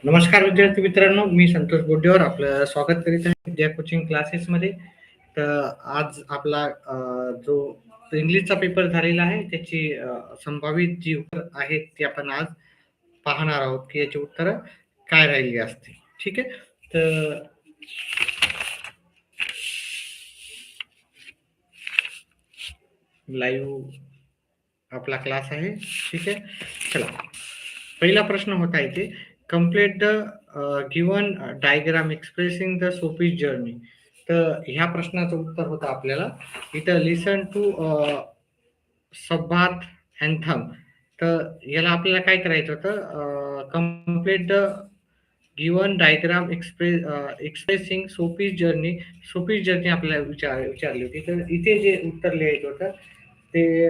नमस्कार विद्यार्थी मित्रांनो, मी संतोष बोड्डेवर आपलं स्वागत करीत आहे विद्या कोचिंग क्लासेसमध्ये. तर आज आपला जो इंग्लिशचा पेपर झालेला आहे त्याची संभावित जी उत्तर आहेत ती आपण आज पाहणार आहोत की याची उत्तरं काय राहिली असतील. ठीक आहे. तर लाईव्ह आपला क्लास आहे. ठीक आहे. चला, पहिला प्रश्न होता इथे, complete the given diagram expressing the सोपी जर्नी. तर ह्या प्रश्नाचं उत्तर होतं आपल्याला इथं लिसन टू संवाद अँथम. तर याला आपल्याला काय करायचं होतं, complete the given diagram expressing सोपी जर्नी. सोपी जर्नी आपल्याला विचारली होती. तर इथे जे उत्तर लिहायचं होतं ते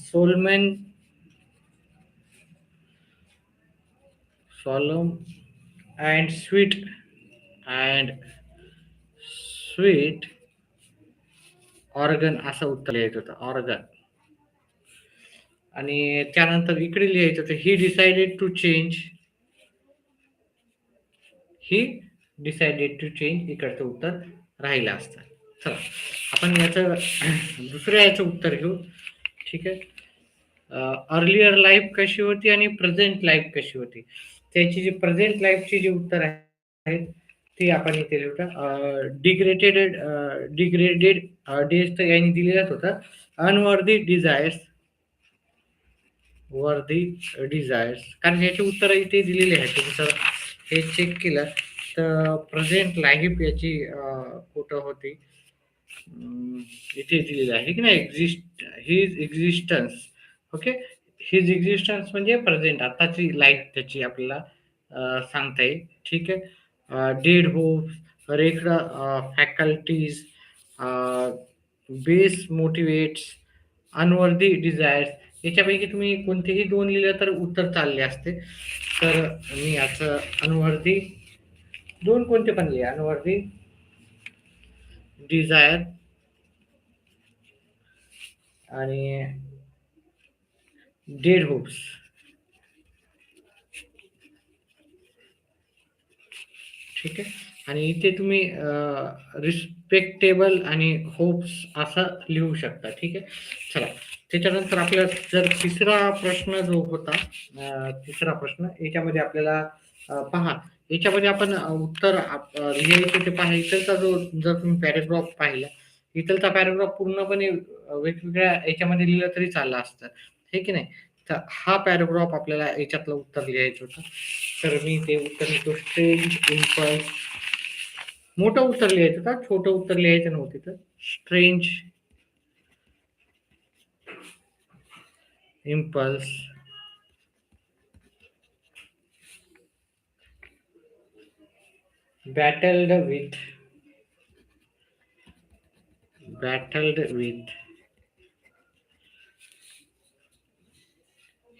सोलमॅन solemn and sweet ऑर्गन असं उत्तर लिहायचं होतं, ऑर्गन. आणि त्यानंतर इकडे लिहायचं होतं ही डिसाइडेड टू चेंज. इकडचं उत्तर राहिलं असतं. चला, आपण याचं दुसऱ्या याचं उत्तर घेऊ. ठीक आहे. अर्लियर लाईफ कशी होती आणि प्रेझेंट लाईफ कशी होती. त्याची जी प्रेझेंट लाईफची जी उत्तर आहेत ती आपण इथे लिहू. डिग्रेडेड डेज तर यांनी दिलेलाच होता. अनवर्दी डिझायर्स, कारण याची उत्तर इथे दिलेली आहेत. तुम्ही जर हे चेक केलं तर प्रेझेंट लाईफ याची कुठं होती, इथे दिलेलं आहे की नाही, his existence. Okay. His existence म्हणजे प्रेझेंट, आताची लाईफ त्याची आपल्याला सांगता येईल. ठीक आहे. Dead hopes, wrecked faculties, base motives, unworthy desires, याच्यापैकी तुम्ही कोणतेही दोन लिहिलं तर उत्तर चालले असते. तर मी याचं अनवर्दी दोन कोणते पण लिहा, अनवर्दी डिझायर आणि डेड होप्स. ठीक आहे. आणि इथे तुम्ही रिस्पेक्टेबल आणि होप्स असं लिहू शकता. ठीक आहे. चला, त्याच्यानंतर आपल्याला जर तिसरा प्रश्न जो होता, तिसरा प्रश्न याच्यामध्ये आपल्याला पहा, याच्यामध्ये आपण उत्तर लिहायचं ते पहा. इथलचा जो जर तुम्ही पॅरेग्राफ पाहिला, इथलचा पॅरेग्राफ पूर्णपणे वेगवेगळ्या याच्यामध्ये लिहिलं तरी चाललं असतं, हे की नाही. तर हा पॅराग्राफ आपल्याला याच्यातलं उत्तर लिहायचं होतं. तर मी ते उत्तर लिहितो, स्ट्रेंज इम्पल्स. मोठं उत्तर लिहायचं का, छोटं उत्तर लिहायचं नव्हतं. तर strange impulse battled with battled with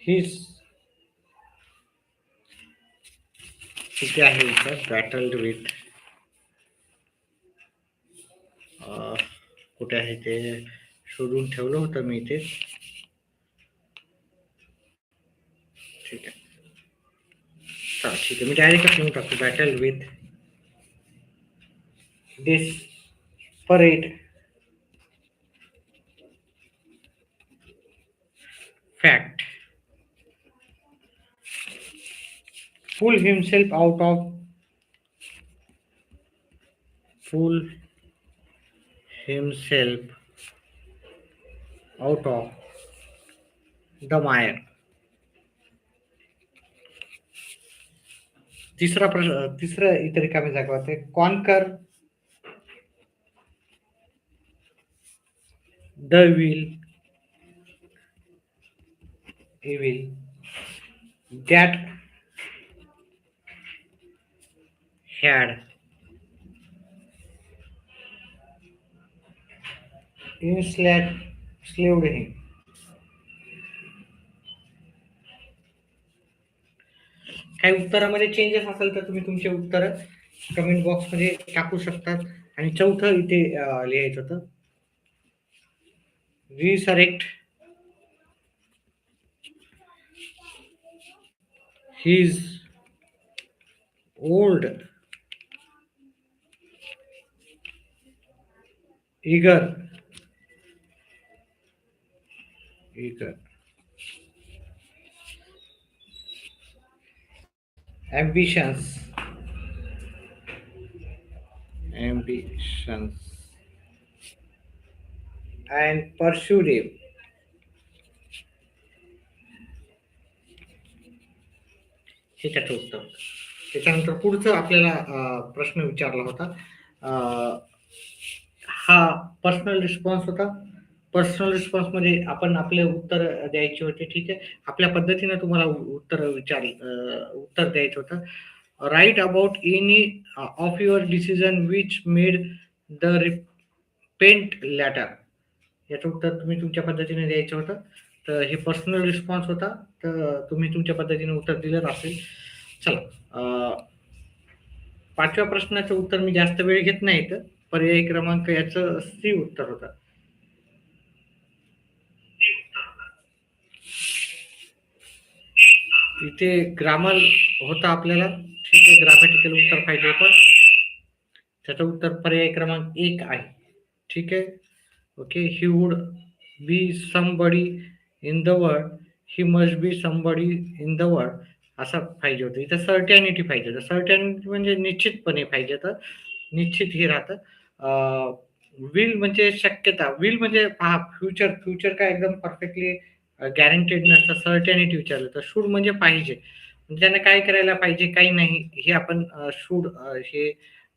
his, कुठे आहे इथं बॅटल्ड विथ, कुठे आहे ते शोधून ठेवलं होतं मी ते. ठीक आहे. ठीक आहे, मी डायरेक्ट लिहून टाकतो, battle with desperate fact, pull himself out of pull himself out of the mire. तिसरं इतर रिकामी जागा होते, conquer the evil that had enslaved him. काही उत्तरामध्ये चेंजेस असेल तर तुम्ही तुमचे उत्तर कमेंट बॉक्समध्ये टाकू शकतात. आणि चौथं इथे लिहायचं होतं, resurrect his old, eager, eager, ambitions, ambitions, and pursuit. हे त्याचं उत्तर होतं. त्याच्यानंतर पुढचं आपल्याला प्रश्न विचारला होता. हा पर्सनल रिस्पॉन्स होता. पर्सनल रिस्पॉन्समध्ये आपण आपले उत्तर द्यायचे होते. ठीक आहे. आपल्या पद्धतीनं तुम्हाला उत्तर द्यायचं होतं. Write about any of your decision which made the repent later. याचं उत्तर तुम्ही तुमच्या पद्धतीने द्यायचं होतं. तर हे पर्सनल रिस्पॉन्स होता. तर तुम्ही तुमच्या पद्धतीने उत्तर दिलं असेल. चला, 5व्या प्रश्नाचं उत्तर मी जास्त वेळ घेत नाही इथं. पर्याय क्रमांक याचं सी उत्तर होतं. इथे ग्रामर होता आपल्याला. ठीक आहे, ग्रामॅटिकल उत्तर पाहिजे होतं. त्याचं उत्तर पर्याय क्रमांक 1 आहे. ठीक आहे. Okay. He would be somebody in the world, he must be somebody in the world, असं पाहिजे होतं. इथं सर्टॅनिटी पाहिजे होतं. सर्टॅनिटी म्हणजे निश्चितपणे पाहिजे होतं. निश्चित हे राहतं. विल म्हणजे शक्यता. विल म्हणजे पहा, फ्युचर. फ्युचर काय एकदम परफेक्टली गॅरंटेड नसतं. सर्टॅनिटी विचारलं तर शूड म्हणजे पाहिजे. म्हणजे त्याने काय करायला पाहिजे, काही नाही. हे आपण शूड हे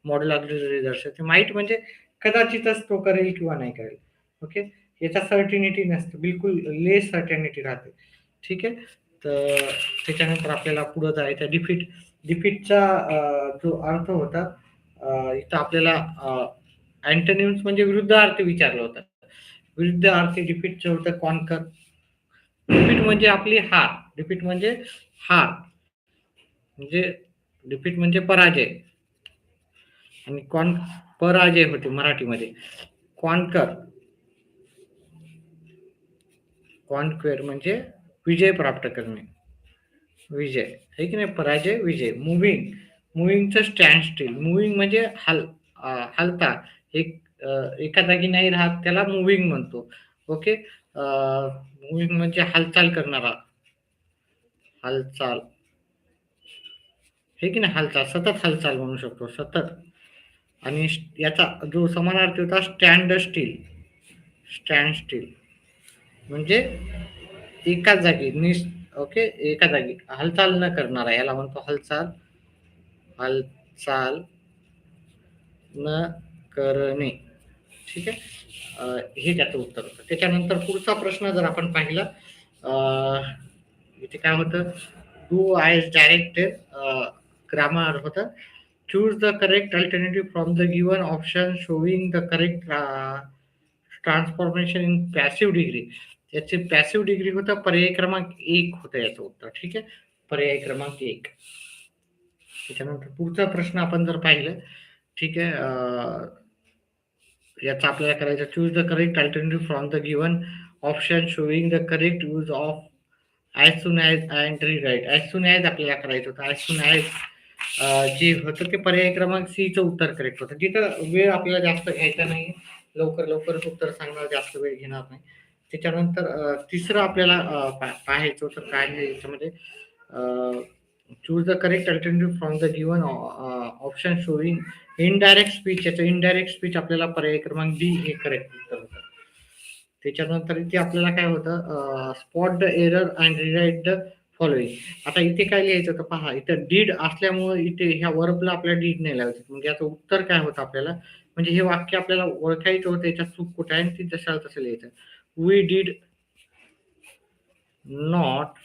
मॉडेल ऑक्झिलरी दर्शवते. माईट म्हणजे कदाचितच तो करेल किंवा नाही करेल. ओके. याचा सर्टिनिटी नसते. बिलकुल लेस सर्टॅनिटी राहते. ठीक आहे. तर त्याच्यानंतर आपल्याला पुढं जायचं. डिफीट. डिफीटचा जो अर्थ होता, इथं आपल्याला अँटोनिम्स म्हणजे विरुद्धार्थी विचारलं होतं. विरुद्धार्थी डिफीटचं होतं कॉन्कर. डिफीट म्हणजे आपली हार. डिफीट म्हणजे हार. म्हणजे डिफीट म्हणजे पराजय. आणि पराजय होते मराठीमध्ये. कॉन्कर. कॉन्क्वेर म्हणजे विजय प्राप्त करणे. विजय आहे की नाही. पराजय, विजय. मुव्हिंग. मुव्हिंगचं स्टँड स्टील. मुव्हिंग म्हणजे हलता. एक एका जागी नाही राहत त्याला मुव्हिंग म्हणतो. ओके. मुव्हिंग म्हणजे हालचाल करणारा. हालचाल हे की नाही. हालचाल, सतत हालचाल म्हणू शकतो. सतत. आणि याचा जो समानार्थी होता स्टँड स्टील. स्टँड स्टील म्हणजे एका जागी ओके. एका जागी हालचाल न करणारा याला म्हणतो हालचाल. हालचाल न करणे. ठीक आहे. हे त्याचं उत्तर होतं. त्याच्यानंतर पुढचा प्रश्न जर आपण पाहिला, इथे काय होतं, डू आय डायरेक्टेड ग्रामर होतं. Choose the correct alternative from the given option showing the correct transformation in passive degree. याचे पॅसिव्ह डिग्री होतं पर्याय क्रमांक 1 होतं याचं उत्तर. ठीक आहे. पर्याय क्रमांक 1. त्याच्यानंतर पुढचा प्रश्न आपण जर पाहिलं, ठीक आहे, याचा आपल्याला करायचं. Choose the correct alternative from the given option showing the correct use of as soon as and रीराईट. As soon as आपल्याला करायचं होतं. ॲज सून ॲज जे होतं ते पर्याय क्रमांक सीचं उत्तर करेक्ट होतं. तिथं वेळ आपल्याला जास्त घ्यायचा नाही. लवकर लवकरच उत्तर सांगणार, जास्त वेळ घेणार नाही. त्याच्यानंतर तिसरं आपल्याला पाहायचं होतं काय आहे याच्यामध्ये. Choose the correct alternative from the given option showing indirect speech. याचं इनडायरेक्ट स्पीच आपल्याला पर्याय क्रमांक डी हे करेक्ट उत्तर होतं. त्याच्यानंतर इथे आपल्याला काय होतं, spot the error and rewrite the following. आता इथे काय लिहायचं होतं पहा. इथं डीड असल्यामुळे इथे ह्या वर्बला आपल्याला डीड नाही लावायचं. म्हणजे याचं उत्तर काय होतं आपल्याला, म्हणजे हे वाक्य आपल्याला ओळखायचं होतं याच्यात चूक कुठे आहे आणि ती जशाला तसं लिहायचं. We did not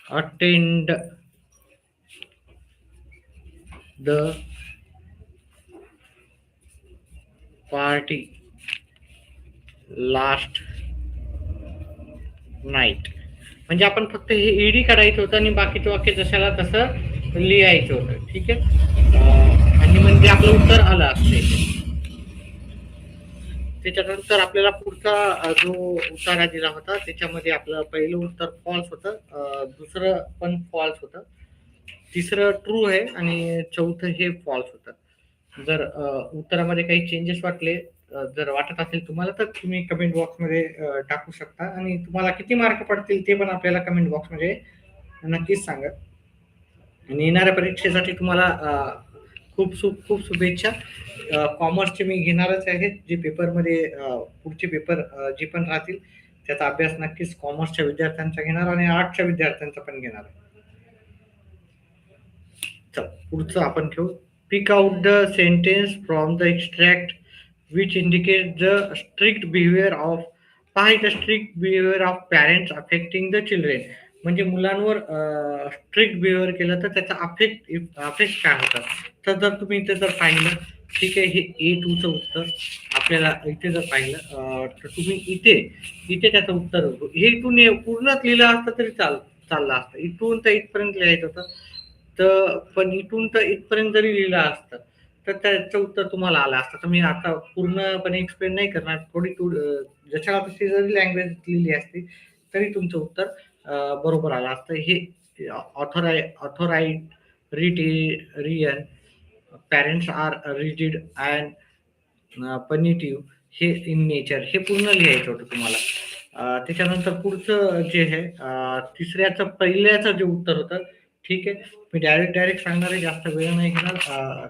attend the party last night. म्हणजे आपण फक्त हे ईडी काढायचं होतं आणि बाकीचं वाक्य जशाला तसं लिहायचं होतं. ठीक आहे. आणि म्हणजे आपलं उत्तर आलं असते. त्याच्यानंतर आपल्याला पुढचा जो उतारा दिला होता त्याच्यामध्ये आपलं पहिलं उत्तर फॉल्स होतं. दुसरं पण फॉल्स होतं. तिसरं ट्रू आहे आणि चौथं हे फॉल्स होतं. जर उत्तरामध्ये काही चेंजेस वाटले, जर वाटत असेल तुम्हाला, तर तुम्ही कमेंट बॉक्समध्ये टाकू शकता आणि तुम्हाला किती मार्क पडतील ते पण आपल्याला कमेंट बॉक्समध्ये नक्कीच सांगा. आणि येणाऱ्या परीक्षेसाठी तुम्हाला खूप शुभेच्छा. कॉमर्सचे मी घेणारच आहे. जे पेपरमध्ये पुढचे पेपर जे पण राहतील त्याचा अभ्यास नक्कीच कॉमर्सच्या विद्यार्थ्यांचा घेणार आणि आर्ट्सच्या विद्यार्थ्यांचा पण घेणार आहे. चल पुढचं आपण घेऊ. Pick out the sentence from the extract which indicate the strict behaviour of. पहा इथं strict behaviour of parents affecting the children. म्हणजे मुलांवर स्ट्रिक्ट बिहेवियर केलं तर त्याचा अफेक्ट काय होतात. तर जर तुम्ही इथे जर पाहिलं, ठीक आहे, हे A2चं उत्तर आपल्याला इथे जर पाहिलं, तर तुम्ही इथे इथे त्याचं उत्तर होतं. हे इथून पूर्णच लिहिलं असतं तरी चाललं असतं. इथून तर इथपर्यंत लिहायचं होतं. तर पण इथून तर इथपर्यंत जरी लिहिलं असतं तर त्याचं उत्तर तुम्हाला आलं असतं. तर मी आता पूर्णपणे एक्सप्लेन नाही करणार. थोडी जशा तशी जरी लँग्वेज लिहिली असती तरी तुमचं उत्तर बरोबर आलं असतं. हे ऑथोरायटिरियन पॅरेंट्स आर रिजिड अँड पनिटिव्ह हे इन नेचर हे पूर्ण लिहायचं होतं तुम्हाला. त्याच्यानंतर पुढचं जे आहे, तिसऱ्याचं पहिल्याचं जे उत्तर होतं, ठीक आहे. मी डायरेक्ट सांगणार आहे, जास्त वेळ नाही घेणार,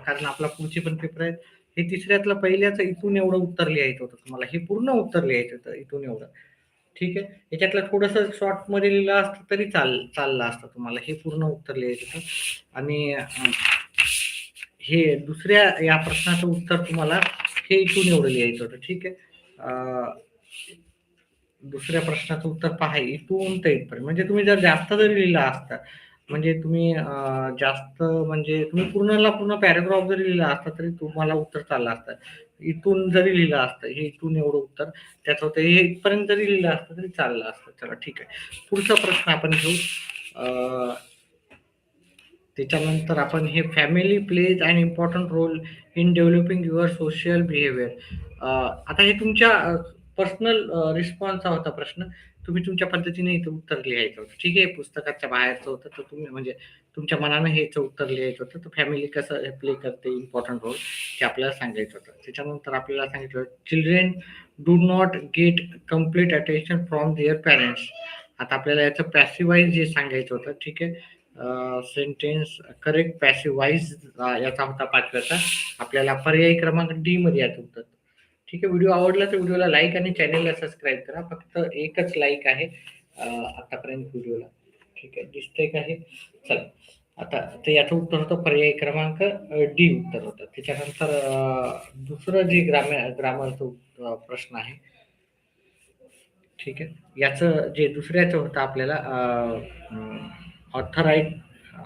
कारण आपला पुढचे पण पेपर आहेत. हे तिसऱ्यातलं पहिल्याचं इथून एवढं उत्तर लिहायचं होतं तुम्हाला. हे पूर्ण उत्तर लिहायचं होतं इथून एवढं. ठीक आहे. याच्यातलं थोडंसं शॉर्टमध्ये लिहिलं असतं तरी चाललं असतं तुम्हाला. हे पूर्ण उत्तर लिहायचं होतं आणि हे दुसऱ्या या प्रश्नाचं उत्तर तुम्हाला हे इथून एवढं लिहायचं होतं. ठीक आहे. दुसऱ्या प्रश्नाचं उत्तर पहा, इथून तर इथपर्यंत. म्हणजे तुम्ही जर जास्त जरी लिहिला असता, म्हणजे तुम्ही जास्त म्हणजे तुम्ही पूर्णला पूर्ण पॅराग्राफ जरी लिहिला असता तरी तुम्हाला उत्तर चाललं असतं. इथून जरी लिहिलं असतं, हे इथून एवढं उत्तर त्याचं होतं. हे इथपर्यंत जरी लिहिलं असतं तरी चाललं असतं. चला ठीक आहे. पुढचा प्रश्न आपण घेऊ. त्याच्यानंतर आपण हे family plays an important role in developing your social behaviour. आता हे तुमच्या पर्सनल रिस्पॉन्सचा होता प्रश्न. तुम्ही तुमच्या पद्धतीने इथं उत्तर लिहायचं होतं. ठीक आहे. पुस्तकाच्या बाहेरचं होतं, तर तुम्ही म्हणजे तुमच्या मनानं हेच उत्तर लिहायचं होतं. तर फॅमिली कसं प्ले करते इम्पॉर्टंट रोल ते आपल्याला सांगायचं होतं. त्याच्यानंतर आपल्याला सांगितलं children do not gate complete attention from there parents. आता आपल्याला याचं पॅसिवाईज जे सांगायचं होतं. ठीक आहे. सेंटेन्स करेक्ट पॅसिव्ह वाईज याचा होता पाचव्याचा. आपल्याला पर्यायी क्रमांक डी मध्ये याचं उत्तर. ठीक आहे. व्हिडिओ आवडला तर व्हिडिओला लाईक आणि चॅनेलला सबस्क्राईब करा. फक्त एकच लाईक आहे आतापर्यंत व्हिडिओला. ठीक आहे. दिसतंय का हे? चला आता तर याचं उत्तर होतं पर्यायी क्रमांक डी उत्तर होतं. त्याच्यानंतर दुसरं जे ग्रामरचं प्रश्न आहे. ठीक आहे. याचं जे दुसऱ्याचं होतं आपल्याला ऑथराईट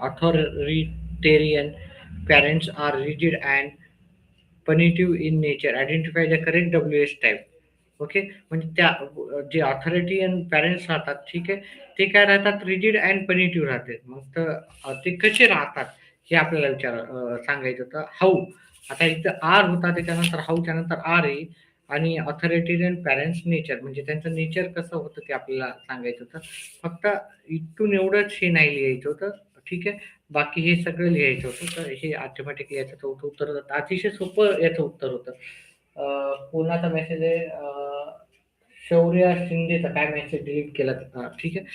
authoritarian parents are rigid and punitive in nature. Identify the correct WH type. Okay. म्हणजे त्या जे ऑथॉरिटेरियन पॅरेंट्स राहतात, ठीक आहे, ते काय राहतात, रिजिड अँड पनिटिव्ह राहते. मग तर ते कसे राहतात हे आपल्याला सांगायचं होतं. हाऊ. आता इथं आर होता, त्याच्यानंतर हाऊच्या नंतर आर येईल आणि ऑथॉरिटेरियन पॅरेंट्स नेचर म्हणजे त्यांचं नेचर कसं होतं ते आपल्याला सांगायचं होतं. फक्त इथून एवढंच हे नाही लिहायचं होतं. ठीक आहे. बाकी हे सगळं लिहायचं होतं. तर हे ऑटोमॅटिकली याचं चौथं उत्तर होतं. अतिशय सोपं याचं उत्तर होतं. कोणाचा मेसेज आहे, शौर्य शिंदेचा काय मेसेज डिलीट केला. ठीक आहे.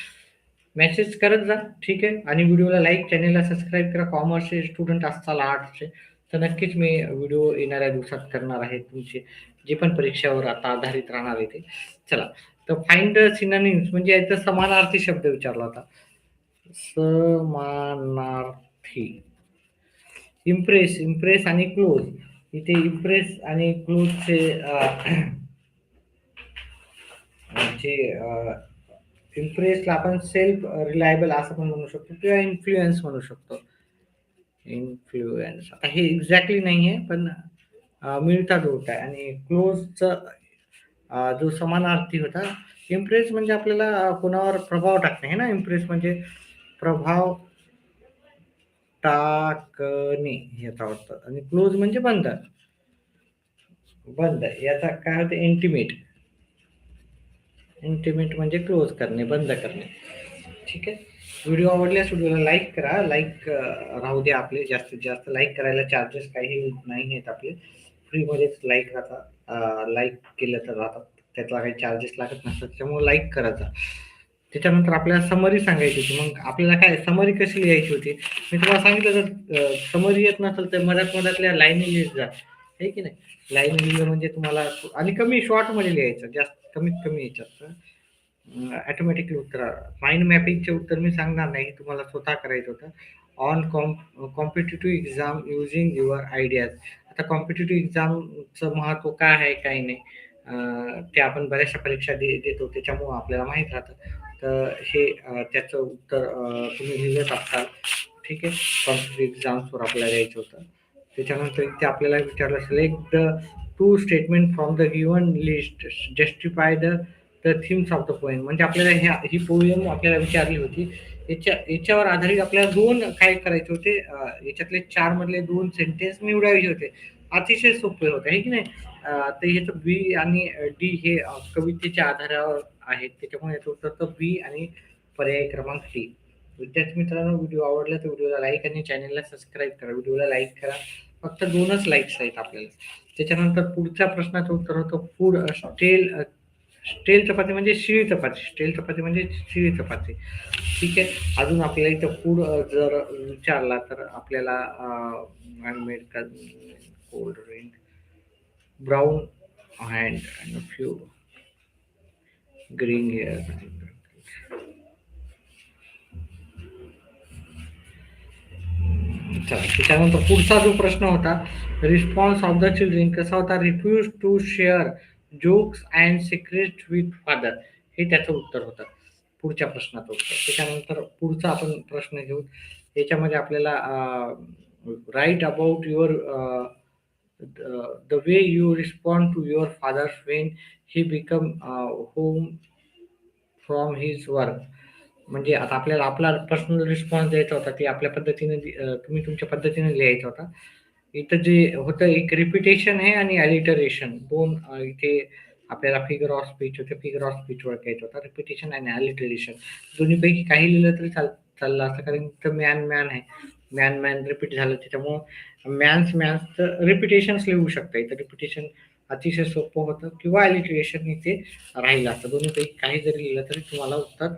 मेसेज करत जा. ठीक आहे. आणि व्हिडिओला लाईक, चॅनेलला सबस्क्राईब करा. कॉमर्सचे स्टुडंट असाल, आर्ट्सचे, तर नक्कीच मी व्हिडिओ येणाऱ्या दिवसात करणार आहे तुमचे जे पण परीक्षावर आता आधारित राहणार आहे ते. चला तर फाइंड सिनोनिम्स म्हणजे याचा समानार्थी शब्द विचारला होता. समानार्थी. इम्प्रेस आणि क्लोज. इथे इम्प्रेस आणि क्लोजचे जे इम्प्रेसला आपण सेल्फ रिलायबल असं पण म्हणू शकतो किंवा इन्फ्लुएन्स म्हणू शकतो. इन्फ्लुएन्स आता हे एक्झॅक्टली नाहीये पण मिळता जुळता आहे. आणि क्लोजचा जो समानार्थी होता, इम्प्रेस म्हणजे आपल्याला कोणावर प्रभाव टाकणे आहे ना. इम्प्रेस म्हणजे प्रभाव टाकणे याचा अर्थ. आणि क्लोज म्हणजे बंद. बंद याचा काय होतं, इंटिमेट. इंटिमेट म्हणजे क्लोज करणे, बंद करणे. ठीक आहे. व्हिडिओ आवडल्यास व्हिडिओला लाईक करा. लाईक राहू द्या आपले, जास्तीत जास्त लाईक करायला चार्जेस काही नाही आहेत आपले, फ्रीमध्येच लाईक राहतात. लाईक केलं तर राहतात, त्यातला काही चार्जेस लागत नसतात, त्याच्यामुळे लाईक करायचा. त्याच्यानंतर आपल्याला समरी सांगायची होती. मग आपल्याला काय समरी कशी लिहायची होती, मी तुम्हाला सांगितलं, जर समरी येत नसेल तर मधातल्या लाईनी लिहित जा, आहे की नाही. लाईनी लिहिलं म्हणजे तुम्हाला, आणि कमी शॉर्टमध्ये लिहायचं, जास्त कमीत कमी याच्यात ऑटोमॅटिकली उत्तर. माइंड मॅपिंगचे उत्तर मी सांगणार नाही, तुम्हाला स्वतः करायचं होतं. On competitive exam using your ideas. आता कॉम्पिटिटिव्ह एक्झामचं महत्त्व काय आहे, काही नाही, ते आपण बऱ्याचशा परीक्षा देतो, त्याच्यामुळं आपल्याला माहीत राहतं. तर हे त्याचं उत्तर तुम्ही लिहिलंच असाल, ठीक आहे. कॉम्पिटिटिव्ह एक्झाम्सवर आपल्याला द्यायचं होतं. त्याच्यानंतर इथे आपल्याला विचारलं, select the two statement from the given list, justify the themes of the poem. म्हणजे आपल्याला ही पोएम आपल्याला विचारली होती, याच्यावर आधारित आपल्याला दोन काय करायचे होते, याच्यातले चार मधले दोन सेंटेन्स निवडायचे होते. अतिशय सोपे होते, आहे की नाही. तर ह्याचं बी आणि डी हे कवितेच्या आधारावर आहेत, त्याच्यामुळे याचं उत्तर तर बी आणि पर्याय क्रमांक डी. विद्यार्थी मित्रांनो, व्हिडिओ आवडला तर व्हिडिओला लाईक आणि चॅनलला सबस्क्राईब करा. व्हिडिओला लाईक करा, फक्त 2च लाईक्स आहेत आपल्याला. त्याच्यानंतर पुढच्या प्रश्नाचं उत्तर होतं, फूड स्टेल स्टेल चपाती म्हणजे शिळी चपाती. स्टेल चपाती म्हणजे शिळी चपाती, ठीक आहे. अजून आपल्याला इथं फूड जर विचारला तर आपल्याला American cold drink, brown hand and few green hair. त्याच्यानंतर पुढचा जो प्रश्न होता, रिस्पॉन्स ऑफ द चिल्ड्रेन कसा होता, refuse to share jokes and secret with father, हे त्याचं उत्तर होतं, पुढच्या प्रश्नाचं उत्तर. त्याच्यानंतर पुढचा आपण प्रश्न घेऊ. याच्यामध्ये आपल्याला write about your the way you respond to your fathers when he become home from his work. म्हणजे आता आपल्याला आपला पर्सनल रिस्पॉन्स द्यायचा होता, ते आपल्या पद्धतीने तुम्ही तुमच्या पद्धतीने लिहायचा होता. इथं जे होतं, एक रिपिटेशन आहे आणि अलिटरेशन, दोन इथे आपल्याला फिगर ऑफ स्पीच होते, फिगर ऑफ स्पीच ओळखायचं होतं. रिपिटेशन आणि अलिटरेशन दोन्हीपैकी काही लिहिलं तरी चाललं असं, कारण इथं मॅन मॅन आहे, मॅन मॅन रिपीट झालं, त्याच्यामुळं मॅन्स रिपिटेशन्स लिहू शकता. इथं रिपिटेशन अतिशय सोपं होतं, किंवा अलिटरेशन इथे राहिलं असतं. दोन्हीपैकी काही जरी लिहिलं तरी तुम्हाला उत्तर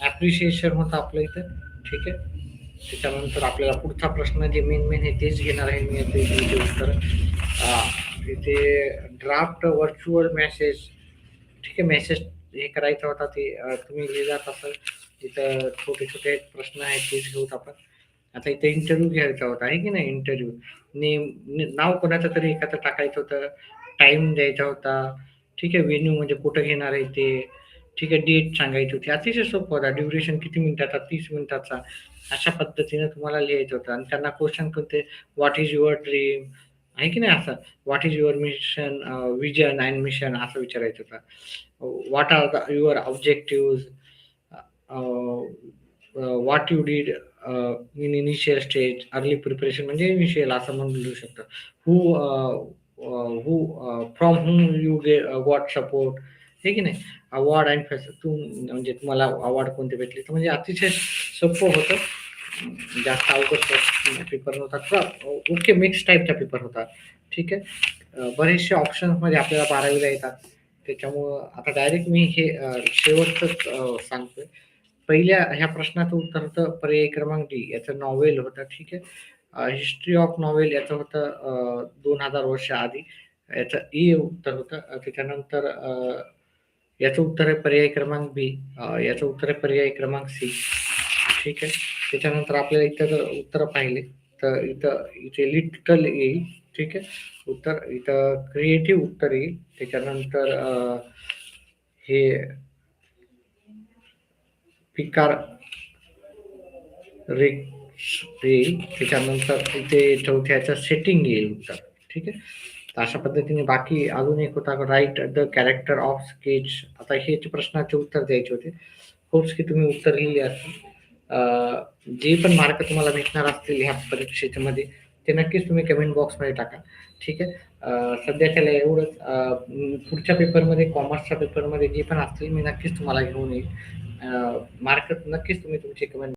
ॲप्रिशिएशन होतं आपलं इथं, ठीक आहे. त्याच्यानंतर आपल्याला पुढचा प्रश्न जे मेन आहे तेच घेणार आहे मी आता इथे उत्तर. इथे ड्राफ्ट व्हर्च्युअल मेसेज, ठीक आहे, मेसेज हे करायचा होता, ते तुम्ही लिहिलात असाल. इथं छोटे छोटे प्रश्न आहेत, तेच घेऊत आपण. आता इथे इंटरव्ह्यू घ्यायचा होता, आहे की नाही. इंटरव्ह्यू नाव कोणाचं तरी एखादं टाकायचं होतं, टाइम द्यायचा होता, ठीक आहे. व्हेन्यू म्हणजे कुठं घेणार आहे ते, ठीक आहे. डेट सांगायची होती, अतिशय सोपं होता. ड्युरेशन किती मिनिटाचा, 30 मिनिटाचा, अशा पद्धतीने तुम्हाला लिहायचं होतं. आणि त्यांना क्वेश्चन कोणते, व्हॉट इज युअर ड्रीम, आहे की नाही, असं what is your mission, vision and mission, असं विचारायचं होतं. What are the your objective, what you did in initial stage, early preparation म्हणजे इनिशियल असं म्हणून लिहू शकतं. Who from whom you got support, हे की नाही. अवॉर्ड अँड म्हणजे तुम्हाला अवॉर्ड कोणते भेटले, तर म्हणजे अतिशय सोपं होतं, जास्त अवघड पेपर नव्हता. ओके, मिक्स टाईपचा पेपर होता, ठीक आहे. बरेचसे ऑप्शन्समध्ये आपल्याला 12वीला येतात, त्याच्यामुळं आता डायरेक्ट मी हे शेवटचंच सांगतोय. पहिल्या ह्या प्रश्नाचं उत्तर होतं पर्याय क्रमांक डी, याचं नॉव्हेल होतं, ठीक आहे. हिस्ट्री ऑफ नॉव्हेल याचं होतं 2000 वर्ष आधी, याचं ई उत्तर होतं. त्याच्यानंतर याचं उत्तर आहे पर्याय क्रमांक बी, याचं उत्तर आहे पर्याय क्रमांक सी, ठीक आहे. त्याच्यानंतर आपल्याला इथं जर उत्तर पाहिले तर इथे लिटल येईल, ठीक आहे. उत्तर इथं क्रिएटिव्ह उत्तर येईल. त्याच्यानंतर हे पिकार येईल. त्याच्यानंतर इथे चौथ्याचं सेटिंग येईल उत्तर, ठीक आहे. तर अशा पद्धतीने बाकी अजून एक होता, write the character of sketch. आता हे प्रश्नाचे उत्तर द्यायचे होते. होप्स की तुम्ही उत्तर लिहिले असतील. जे पण मार्क तुम्हाला भेटणार असतील ह्या परीक्षेच्या मध्ये, ते नक्कीच तुम्ही कमेंट बॉक्समध्ये टाका, ठीक आहे. सध्याच्याला एवढंच. पुढच्या पेपरमध्ये, कॉमर्सच्या पेपरमध्ये जे पण असतील मी नक्कीच तुम्हाला घेऊन येईल. मार्क नक्कीच तुम्ही तुमचे कमेंट